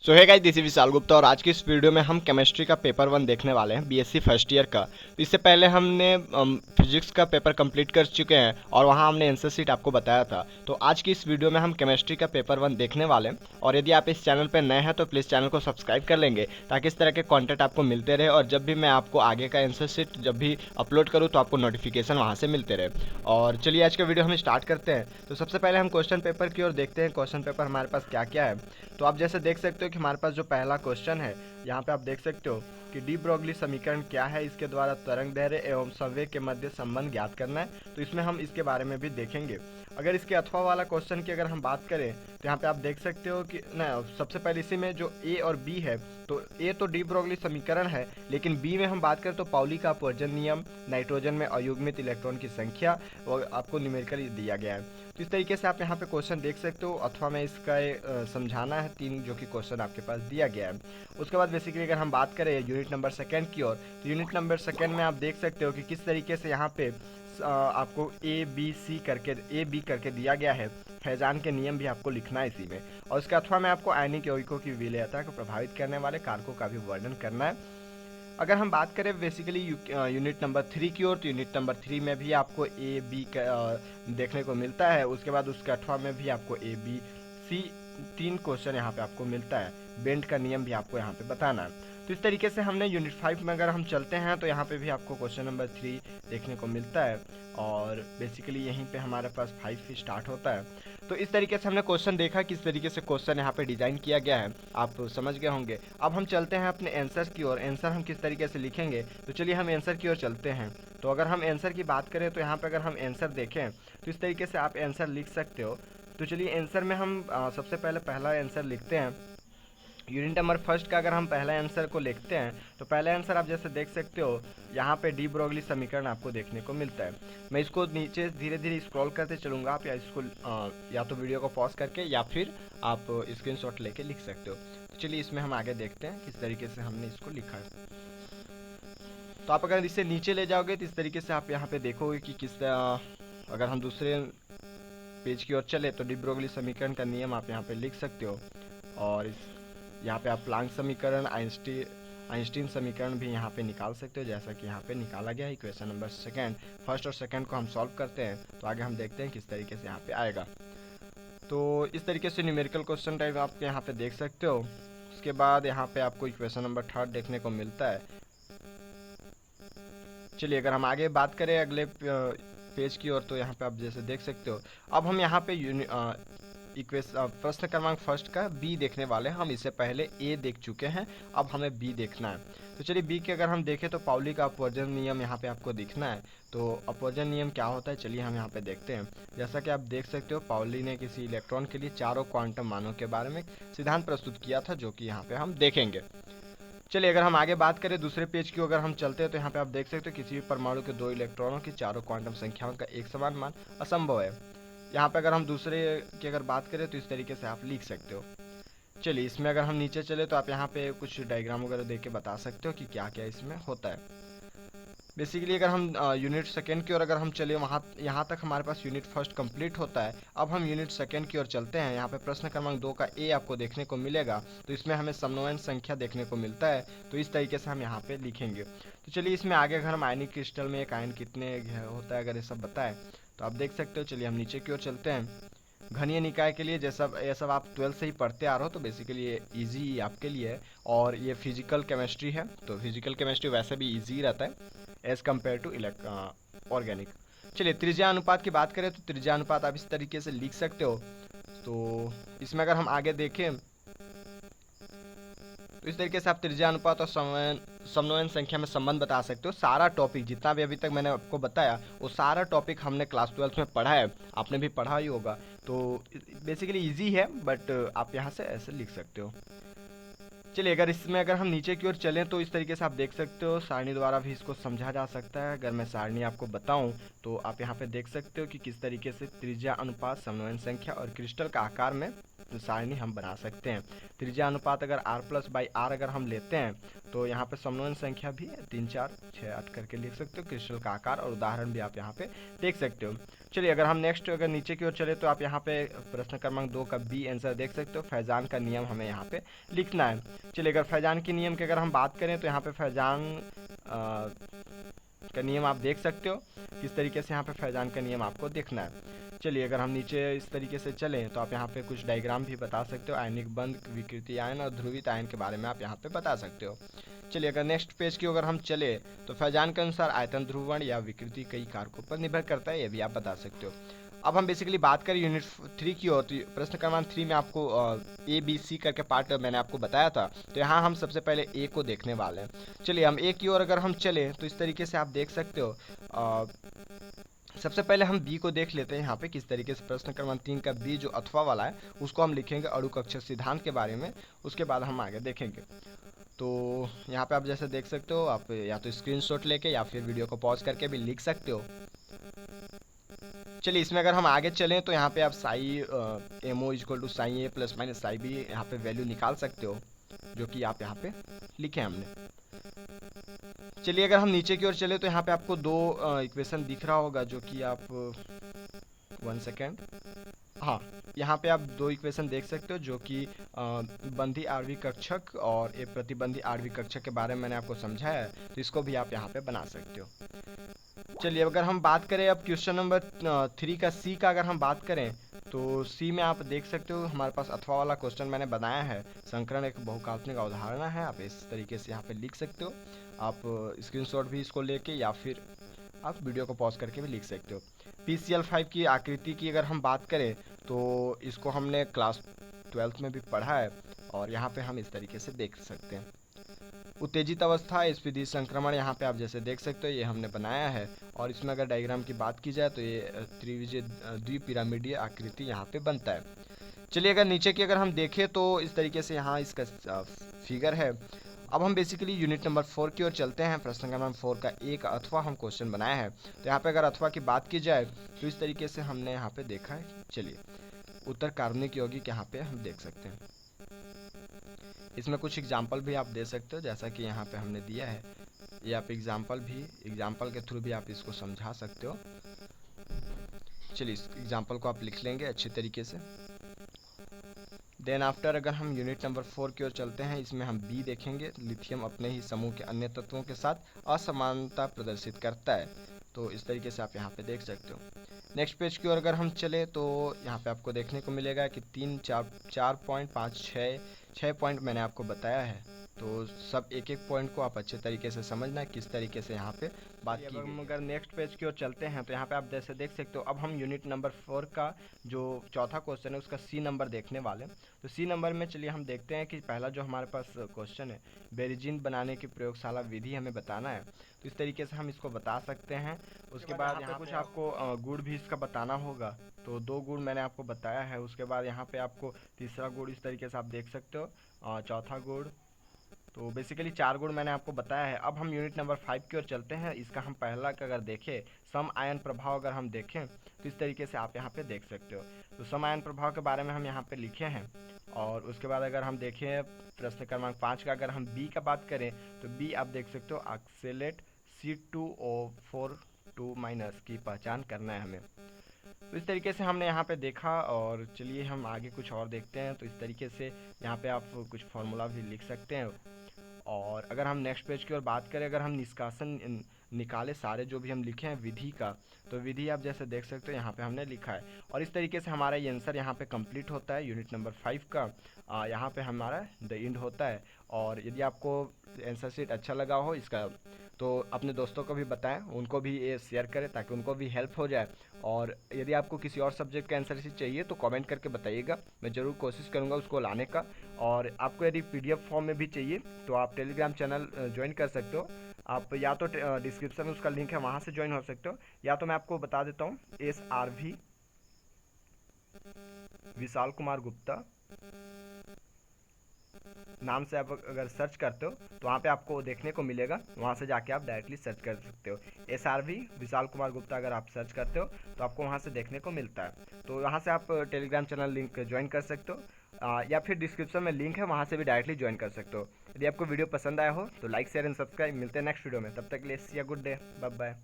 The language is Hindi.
सो है guys, this is Vishal Gupta और आज की इस वीडियो में हम केमिस्ट्री का पेपर 1 देखने वाले हैं, बीएससी फर्स्ट ईयर का। तो इससे पहले हमने फिजिक्स का पेपर कंप्लीट कर चुके हैं और वहां हमने आंसर शीट आपको बताया था। तो आज की इस वीडियो में हम केमिस्ट्री का पेपर 1 देखने वाले हैं। और यदि आप इस चैनल पर नए हैं तो प्लीज़ चैनल को सब्सक्राइब कर लेंगे ताकि इस तरह के कॉन्टेंट आपको मिलते रहे और जब भी मैं आपको आगे का आंसर शीट जब भी अपलोड करूँ तो आपको नोटिफिकेशन वहाँ से मिलते रहे। और चलिए आज का वीडियो हम स्टार्ट करते हैं। तो सबसे पहले हम क्वेश्चन पेपर की ओर देखते हैं, क्वेश्चन पेपर हमारे पास क्या क्या है। तो आप जैसे देख सकते हो कि हमारे पास जो पहला क्वेश्चन है, यहाँ पे आप देख सकते हो कि डी ब्रोगली समीकरण क्या है, इसके द्वारा तरंग दैर्ध्य एवं संवेग के मध्य संबंध ज्ञात करना है। तो इसमें हम इसके बारे में भी देखेंगे। अगर इसके अथवा वाला क्वेश्चन की अगर हम बात करें तो यहाँ पे आप देख सकते हो कि ना, सबसे पहले इसी में जो ए और बी है, तो ए तो डी ब्रोगली समीकरण है, लेकिन बी में हम बात करें तो पाउली का अपवर्जन नियम, नाइट्रोजन में अयुग्मित इलेक्ट्रॉन की संख्या और आपको न्यूमेरिकल दिया गया है। तो इस तरीके से आप यहाँ पे क्वेश्चन देख सकते हो, अथवा में इसका समझाना है तीन जो कि क्वेश्चन आपके पास दिया गया है। उसके बाद बेसिकली अगर हम बात करें यूनिट नंबर सेकंड की ओर, तो यूनिट नंबर सेकंड में आप देख सकते हो कि किस तरीके से यहाँ पे आपको ए बी करके दिया गया है। फैजान के नियम भी आपको लिखना है इसी में, और उसके अथवा में आपको आयनिक यौगिकों की विलयता को प्रभावित करने वाले कारकों का भी वर्णन करना है। अगर हम बात करें बेसिकली यूनिट नंबर 3 की ओर, तो यूनिट नंबर 3 में भी आपको ए बी देखने को मिलता है। उसके बाद उसके अठवा में भी आपको ए बी सी तीन क्वेश्चन यहाँ पे आपको मिलता है। बेंड का नियम भी आपको यहाँ पे बताना है। तो इस तरीके से हमने यूनिट 5 में अगर हम चलते हैं तो यहाँ पे भी आपको क्वेश्चन नंबर 3 देखने को मिलता है, और बेसिकली यहीं पे हमारे पास 5 स्टार्ट होता है। तो इस तरीके से हमने क्वेश्चन देखा किस तरीके से क्वेश्चन यहाँ पे डिजाइन किया गया है, आप समझ गए होंगे। अब हम चलते हैं अपने आंसर की ओर, आंसर हम किस तरीके से लिखेंगे। तो चलिए हम आंसर की ओर चलते हैं। तो अगर हम आंसर की बात करें तो यहाँ पे अगर हम आंसर देखें तो इस तरीके से आप आंसर लिख सकते हो। तो चलिए आंसर में हम सबसे पहले पहला आंसर लिखते हैं। यूनिट नंबर फर्स्ट का अगर हम पहला आंसर को लिखते हैं तो पहला आंसर आप जैसे देख सकते हो, यहाँ पे डी ब्रोगली समीकरण आपको देखने को मिलता है। मैं इसको नीचे धीरे धीरे स्क्रॉल करते चलूँगा, आप या इसको या तो वीडियो को पॉज करके या फिर आप स्क्रीनशॉट लेके लिख सकते हो। तो चलिए इसमें हम आगे देखते हैं किस तरीके से हमने इसको लिखा है। तो आप अगर इसे नीचे ले जाओगे तो इस तरीके से आप यहाँ पे देखोगे कि अगर हम दूसरे पेज की ओर चले तो डी ब्रोगली समीकरण का नियम आप यहाँ पे लिख सकते हो। और यहाँ पे आप प्लांक समीकरण, आइंस्टीन समीकरण भी यहाँ पे निकाल सकते हो, जैसा कि यहाँ पे निकाला गया है। इक्वेशन नंबर सेकंड, फर्स्ट और सेकंड को हम सॉल्व करते हैं तो आगे हम देखते हैं किस तरीके से यहाँ पे आएगा। तो इस तरीके से न्यूमेरिकल क्वेश्चन टाइप आप यहाँ पे देख सकते हो। उसके बाद यहाँ पे आपको इक्वेशन नंबर थर्ड देखने को मिलता है। चलिए अगर हम आगे बात करें अगले पेज की ओर, तो यहाँ पे आप जैसे देख सकते हो, अब हम यहाँ पे प्रश्न क्रमांक फर्स्ट का बी देखने वाले हैं। हम इससे पहले ए देख चुके हैं, अब हमें बी देखना है। तो चलिए बी के अगर हम देखें तो पाउली का अपवर्जन नियम यहाँ पे आपको दिखना है। तो अपवर्जन नियम क्या होता है, चलिए हम यहाँ पे देखते हैं। जैसा कि आप देख सकते हो, पाउली ने किसी इलेक्ट्रॉन के लिए चारों क्वांटम मानों के बारे में सिद्धांत प्रस्तुत किया था, जो कि यहाँ पे हम देखेंगे। चलिए अगर हम आगे बात करें दूसरे पेज की अगर हम चलते हैं तो यहाँ पे आप देख सकते हो किसी भी परमाणु के दो इलेक्ट्रॉनों की चारों क्वांटम संख्याओं का एक समान मान असंभव है। यहाँ पे अगर हम दूसरे की अगर बात करें तो इस तरीके से आप लिख सकते हो। चलिए इसमें अगर हम नीचे चले तो आप यहाँ पे कुछ डायग्राम वगैरह देख के बता सकते हो कि क्या क्या इसमें होता है। बेसिकली अगर हम यूनिट सेकेंड की ओर अगर हम चले, वहाँ यहाँ तक हमारे पास यूनिट फर्स्ट कंप्लीट होता है। अब हम यूनिट सेकेंड की ओर चलते हैं। यहाँ पे प्रश्न क्रमांक 2 का ए आपको देखने को मिलेगा, तो इसमें हमें समन्वयन संख्या देखने को मिलता है। तो इस तरीके से हम यहाँ पे लिखेंगे। तो चलिए इसमें आगे अगर हम आयनिक क्रिस्टल में एक आयन कितने होता है अगर ये सब बताए तो आप देख सकते हो। चलिए हम नीचे की ओर चलते हैं। घनीय निकाय के लिए जैसा ये सब आप 12 से ही पढ़ते आ रहे हो, तो बेसिकली ये इजी आपके लिए है। और ये फिजिकल केमिस्ट्री है, तो फिजिकल केमिस्ट्री वैसे भी इजी रहता है एज कम्पेयर टू ऑर्गेनिक। चलिए त्रिज्या अनुपात की बात करें तो त्रिज्या अनुपात आप इस तरीके से लिख सकते हो। तो इसमें अगर हम आगे देखें तो इस तरीके से आप त्रिज्या अनुपात और समन्वयन संख्या में संबंध बता सकते हो। सारा टॉपिक जितना भी अभी तक मैंने आपको बताया वो सारा टॉपिक हमने क्लास 12 में पढ़ा है, आपने भी पढ़ा ही होगा। तो बेसिकली इजी है, बट आप यहाँ से ऐसे लिख सकते हो। चलिए अगर इसमें अगर हम नीचे की ओर चलें तो इस तरीके से आप देख सकते हो, सारणी द्वारा भी इसको समझा जा सकता है। अगर मैं सारणी आपको बताऊं तो आप यहाँ पे देख सकते हो कि किस तरीके से त्रिज्या अनुपात, समन्वयन संख्या और क्रिस्टल का आकार में सारणी हम बना सकते हैं। त्रिज्या अनुपात अगर r+/r अगर हम लेते हैं तो यहाँ पे समन्वयन संख्या भी 3 4 6 8 करके लिख सकते हो। क्रिस्टल का आकार और उदाहरण भी आप यहाँ पे देख सकते हो। चलिए अगर हम नेक्स्ट अगर नीचे की ओर चले तो आप यहाँ पे प्रश्न क्रमांक 2 का बी आंसर देख सकते हो। फैजान का नियम हमें यहाँ पे लिखना है। चलिए अगर फैजान के नियम की अगर हम बात करें तो यहाँ पे फैजान का नियम आप देख सकते हो। किस तरीके से यहाँ पे फैजान का नियम आपको देखना है। चलिए अगर हम नीचे इस तरीके से चलें तो आप यहाँ पे कुछ डायग्राम भी बता सकते हो। आयनिक बंध, विकृति आयन और ध्रुवित आयन के बारे में आप यहाँ पे बता सकते हो। चलिए अगर नेक्स्ट पेज की अगर हम चले तो फैजान के अनुसार आयतन, ध्रुवण या विकृति कई कारकों पर निर्भर करता है, ये भी आप बता सकते हो। अब हम बेसिकली बात करें यूनिट 3 की ओर, तो प्रश्न क्रमांक 3 में आपको ए बी सी करके पार्ट मैंने आपको बताया था। तो यहाँ हम सबसे पहले ए को देखने वाले हैं। चलिए हम ए की ओर अगर हम चले तो इस तरीके से आप देख सकते हो। सबसे पहले हम बी को देख लेते हैं यहाँ पे किस तरीके से। प्रश्न क्रमांक 3 का बी जो अथवा वाला है उसको हम लिखेंगे अणु कक्षक सिद्धांत के बारे में, उसके बाद हम आगे देखेंगे। तो यहाँ पे आप जैसे देख सकते हो, आप या तो स्क्रीनशॉट लेके या फिर वीडियो को पॉज करके भी लिख सकते हो। चलिए इसमें अगर हम आगे चलें तो यहाँ पे आप psi M O equal to psi A plus minus psi B यहाँ पे वैल्यू निकाल सकते हो, जो कि आप यहाँ पे लिखे हमने। चलिए अगर हम नीचे की ओर चले तो यहाँ पे आपको दो इक्वेशन दिख रहा होगा, जो कि आप 1 सेकेंड, हाँ यहाँ पे आप दो इक्वेशन देख सकते हो, जो कि बंधी आणविक कक्षक और एक प्रतिबंधी आणविक कक्षक के बारे में मैंने आपको समझाया है। तो इसको भी आप यहाँ पे बना सकते हो। चलिए अगर हम बात करें अब क्वेश्चन नंबर 3 का सी का अगर हम बात करें तो सी में आप देख सकते हो हमारे पास अथवा वाला क्वेश्चन मैंने बनाया है। संकरण एक बहुकाल्पनिक अवधारणा है, आप इस तरीके से यहाँ पे लिख सकते हो। आप स्क्रीनशॉट भी इसको लेके या फिर आप वीडियो को पॉज करके भी लिख सकते हो। PCl5 की आकृति की अगर हम बात करें तो इसको हमने क्लास 12th में भी पढ़ा है और यहाँ पे हम इस तरीके से देख सकते हैं। उत्तेजित अवस्था स्पीडी संक्रमण यहाँ पे आप जैसे देख सकते हो, ये हमने बनाया है। और इसमें अगर डायग्राम की बात की जाए तो ये त्रिविजीय द्विपिरामिडीय आकृति यहाँ पे बनता है। चलिए अगर नीचे की अगर हम देखें तो इस तरीके से यहाँ इसका फिगर है। अब हम बेसिकली यूनिट नंबर 4 की ओर चलते हैं। प्रश्न नंबर 4 का एक अथवा हम क्वेश्चन बनाया है। तो यहाँ पे अगर अथवा की बात की जाए तो इस तरीके से हमने यहाँ पे देखा है। चलिए उत्तर कार्बनिक यौगिक यहाँ पे हम देख सकते हैं। इसमें कुछ एग्जाम्पल भी आप दे सकते हो, जैसा कि यहाँ पे हमने दिया है। ये आप एग्जाम्पल के थ्रू भी आप इसको समझा सकते हो। चलिए इस एग्जाम्पल को आप लिख लेंगे अच्छे तरीके से। देन आफ्टर अगर हम यूनिट नंबर 4 की ओर चलते हैं, इसमें हम बी देखेंगे। लिथियम अपने ही समूह के अन्य तत्वों के साथ असमानता प्रदर्शित करता है। तो इस तरीके से आप यहाँ पे देख सकते हो। नेक्स्ट पेज की ओर अगर हम चले तो यहाँ पे आपको देखने को मिलेगा कि 3, 4 पॉइंट, 5, 6 पॉइंट मैंने आपको बताया है। तो सब एक एक पॉइंट को आप अच्छे तरीके से समझना है किस तरीके से यहाँ पे बात की गई। अगर नेक्स्ट पेज की ओर चलते हैं तो यहाँ पे आप जैसे देख सकते हो, अब हम यूनिट नंबर 4 का जो चौथा क्वेश्चन है उसका सी नंबर देखने वाले। तो सी नंबर में चलिए हम देखते हैं कि पहला जो हमारे पास क्वेश्चन है, बेरिजीन बनाने की प्रयोगशाला विधि हमें बताना है। तो इस तरीके से हम इसको बता सकते हैं। उसके बाद यहाँ पे कुछ आपको गुण भी इसका बताना होगा। तो 2 गुण मैंने आपको बताया है। उसके बाद यहाँ पे आपको तीसरा गुण इस तरीके से आप देख सकते हो, चौथा गुण। तो बेसिकली 4 गुण मैंने आपको बताया है। अब हम यूनिट नंबर 5 की ओर चलते हैं। इसका हम पहला का अगर देखें, सम आयन प्रभाव अगर हम देखें तो इस तरीके से आप यहाँ पे देख सकते हो। तो सम आयन प्रभाव के बारे में हम यहाँ पे लिखे हैं। और उसके बाद अगर हम देखें प्रश्न क्रमांक 5 का अगर हम बी का बात करें तो बी आप देख सकते हो, ऑक्सेलेट C2O4 - की पहचान करना है हमें। तो इस तरीके से हमने यहाँ पे देखा। और चलिए हम आगे कुछ और देखते हैं। तो इस तरीके से यहाँ पे आप कुछ फार्मूला भी लिख सकते हैं। और अगर हम नेक्स्ट पेज की ओर बात करें, अगर हम निष्कासन निकाले सारे जो भी हम लिखे हैं विधि का, तो विधि आप जैसे देख सकते हो यहाँ पे हमने लिखा है। और इस तरीके से हमारा ये आंसर यहाँ पे कंप्लीट होता है यूनिट नंबर 5 का। यहाँ पे हमारा द एंड होता है। और यदि आपको आंसर शीट अच्छा लगा हो इसका तो अपने दोस्तों को भी बताएं, उनको भी ये शेयर करें ताकि उनको भी हेल्प हो जाए। और यदि आपको किसी और सब्जेक्ट का आंसर शीट चाहिए तो कमेंट करके बताइएगा, मैं ज़रूर कोशिश करूँगा उसको लाने का। और आपको यदि PDF फॉर्म में भी चाहिए तो आप टेलीग्राम चैनल ज्वाइन कर सकते हो। आप या तो डिस्क्रिप्शन में उसका लिंक है, वहाँ से ज्वाइन हो सकते हो, या तो मैं आपको बता देता हूँ SRV विशाल कुमार गुप्ता नाम से आप अगर सर्च करते हो तो वहाँ पे आपको देखने को मिलेगा। वहाँ से जाके आप डायरेक्टली सर्च कर सकते हो। SRV विशाल कुमार गुप्ता अगर आप सर्च करते हो तो आपको वहाँ से देखने को मिलता है। तो वहाँ से आप टेलीग्राम चैनल लिंक ज्वाइन कर सकते हो, या फिर डिस्क्रिप्शन में लिंक है, वहाँ से भी डायरेक्टली ज्वाइन कर सकते हो। यदि आपको वीडियो पसंद आया हो तो लाइक, शेयर एंड सब्सक्राइब। मिलते हैं नेक्स्ट वीडियो में, तब तक के लिए सी गुड डे, बाय बाय।